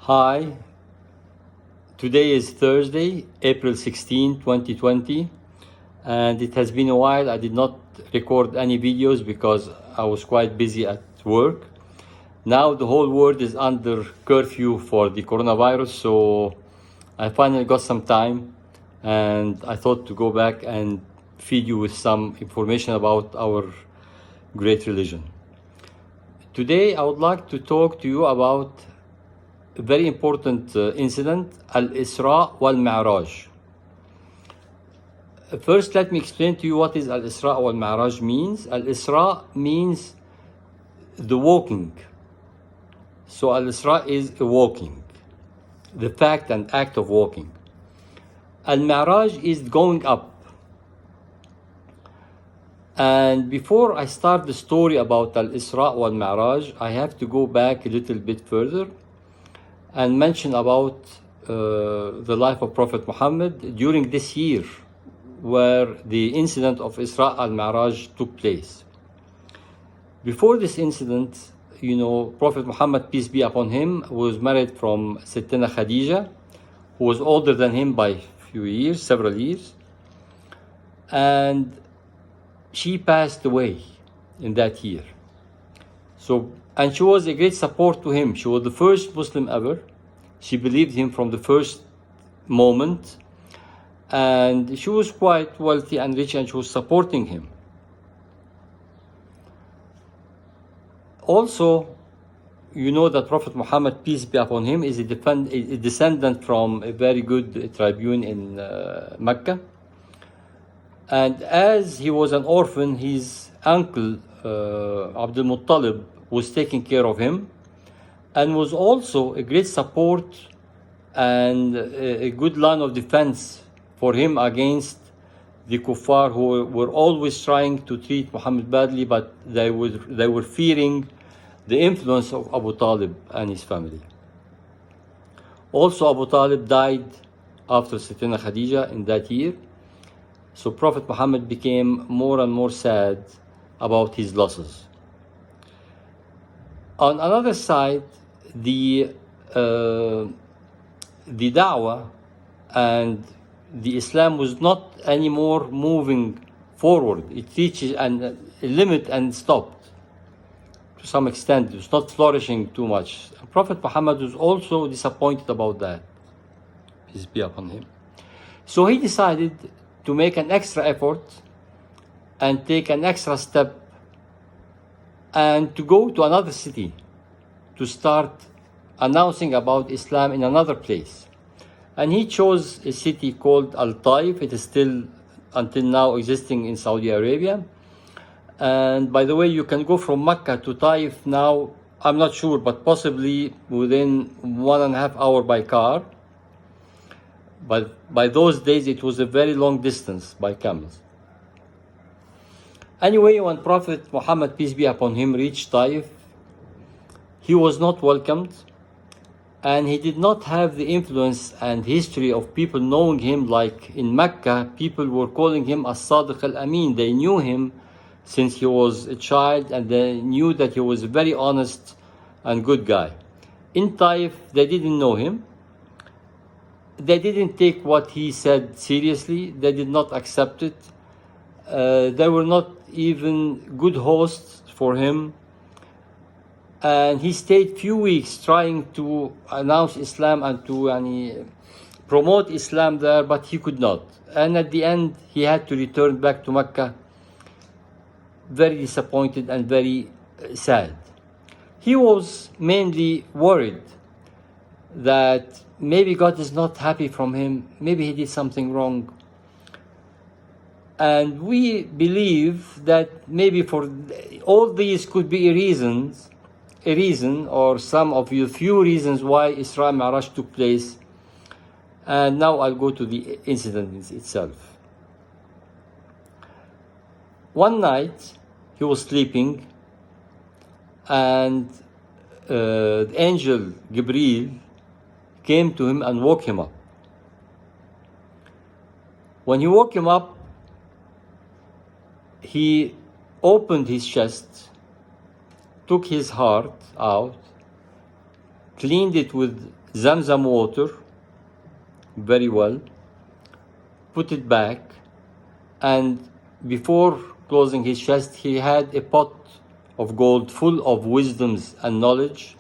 Hi, today is Thursday, April 16, 2020, and it has been a while. I did not record any videos because I was quite busy at work. Now the whole world is under curfew for the coronavirus, so I finally got some time and I thought to go back and feed you with some information about our great religion. Today I would like to talk to you about a very important incident, الإسراء والمعراج. First, let me explain to you what is الإسراء والمعراج means. الإسراء means the walking. So الإسراء is a walking, the fact and act of walking. المعراج is going up. And before I start the story about الإسراء والمعراج, I have to go back a little bit further and mention about the life of Prophet Muhammad during this year where the incident of Israa al-Miaraj took place. Before this incident, Prophet Muhammad, peace be upon him, was married from Sittina Khadija, who was older than him by several years, and she passed away in that year. And she was a great support to him. She was the first Muslim ever. She believed him from the first moment. And she was quite wealthy and rich, and she was supporting him. Also, you know that Prophet Muhammad, peace be upon him, is a descendant from a very good tribune in Mecca. And as he was an orphan, his uncle, Abdul Muttalib, was taking care of him and was also a great support and a good line of defense for him against the kuffar who were always trying to treat Muhammad badly, but they were fearing the influence of Abu Talib and his family. Also, Abu Talib died after Sittina Khadija in that year. So Prophet Muhammad became more and more sad about his losses. On another side, the da'wah and the Islam was not anymore moving forward. It reached a limit and stopped to some extent. It was not flourishing too much. Prophet Muhammad was also disappointed about that, peace be upon him. So he decided to make an extra effort and take an extra step and to go to another city to start announcing about Islam in another place. And he chose a city called Al-Taif. It is still until now existing in Saudi Arabia. And by the way, you can go from Mecca to Taif now, I'm not sure, but possibly within 1.5 hours by car. But by those days, it was a very long distance by camels. Anyway, when Prophet Muhammad, peace be upon him, reached Taif, he was not welcomed, and he did not have the influence and history of people knowing him. Like in Mecca, people were calling him As-Sadiq Al-Amin. They knew him since he was a child, and they knew that he was a very honest and good guy. In Taif, they didn't know him. They didn't take what he said seriously. They did not accept it. They were not even good hosts for him. And he stayed few weeks trying to announce Islam and to promote Islam there, but he could not. And at the end, he had to return back to Mecca, very disappointed and very sad. He was mainly worried that maybe God is not happy from him, maybe he did something wrong. And we believe that maybe for all these could be a reason or some of the few reasons why Israa Miaraj took place. And now I'll go to the incident itself. One night he was sleeping, and the angel Gabriel came to him and woke him up. When he woke him up, he opened his chest, took his heart out, cleaned it with Zamzam water very well, put it back, and before closing his chest, he had a pot of gold full of wisdoms and knowledge,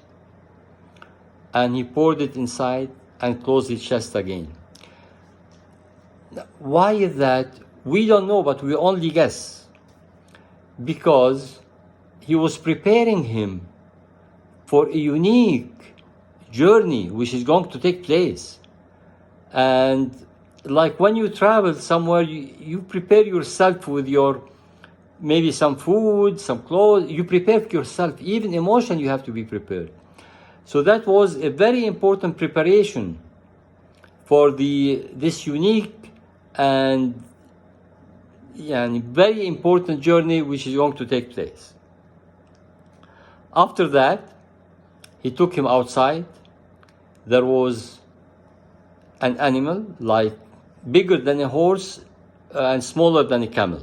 and he poured it inside and closed his chest again. Why is that? We don't know, but we only guess. Because he was preparing him for a unique journey which is going to take place. And like when you travel somewhere, you prepare yourself with your, maybe some food, some clothes, you prepare yourself, even emotion you have to be prepared. So that was a very important preparation for this unique and very important journey which is going to take place. After that, he took him outside. There was an animal like bigger than a horse and smaller than a camel,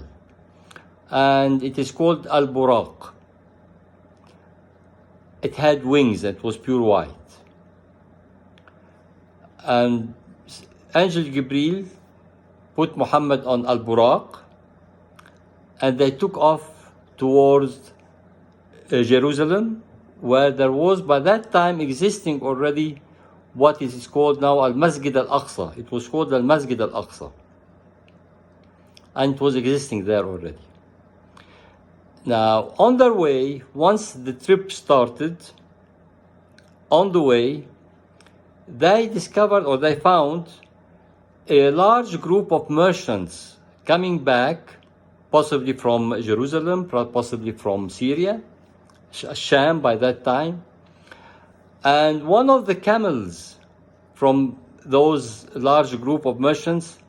and it is called al-buraq. It had wings. It was pure white, and Angel Gabriel put Muhammad on al-buraq, and they took off towards Jerusalem, where there was by that time existing already what is called now al-Masjid al-Aqsa. It was called al-Masjid al-Aqsa, and it was existing there already. Now, on their way, once the trip started, on the way, they discovered, or they found, a large group of merchants coming back, possibly from Jerusalem, possibly from Syria, Sham by that time. And one of the camels from those large group of merchants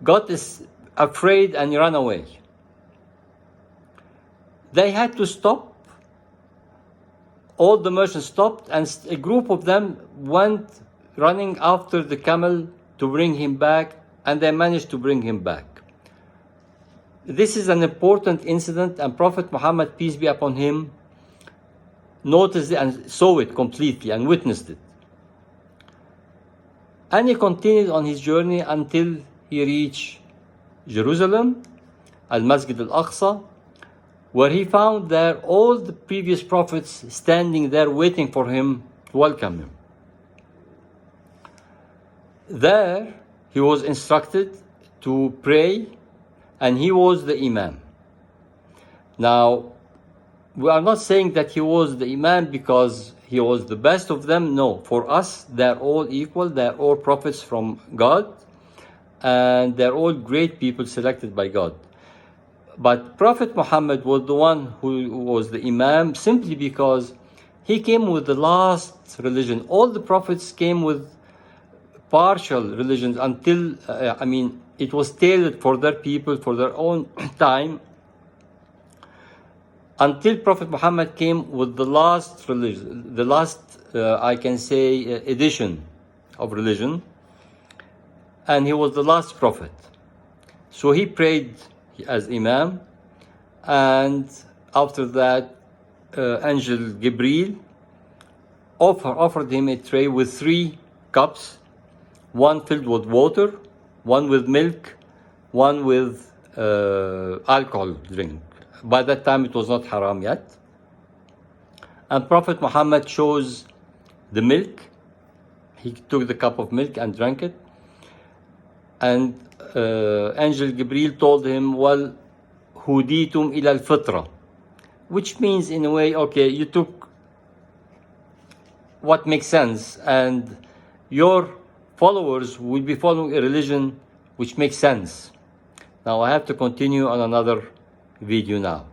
got afraid and ran away. They had to stop. All the merchants stopped, and a group of them went running after the camel to bring him back, and they managed to bring him back. This is an important incident, and Prophet Muhammad, peace be upon him, noticed it and saw it completely and witnessed it. And he continued on his journey until he reached Jerusalem, al-Masjid al-Aqsa, where he found there all the previous prophets standing there waiting for him to welcome him. There, he was instructed to pray, and he was the Imam. Now, we are not saying that he was the Imam because he was the best of them. No, for us, they're all equal. They're all prophets from God, and they're all great people selected by God. But Prophet Muhammad was the one who was the Imam simply because he came with the last religion. All the prophets came with partial religions until, it was tailored for their people, for their own time, until Prophet Muhammad came with the last religion, the last, edition of religion, and he was the last prophet. So he prayed as Imam, and after that, Angel Gabriel offered him a tray with 3 cups, one filled with water, one with milk, one with alcohol drink. By that time, it was not haram yet. And Prophet Muhammad chose the milk. He took the cup of milk and drank it. And Angel Gabriel told him, well, huditum ila al-fitra, which means in a way, okay, you took what makes sense, and your followers will be following a religion which makes sense. Now I have to continue on another video now.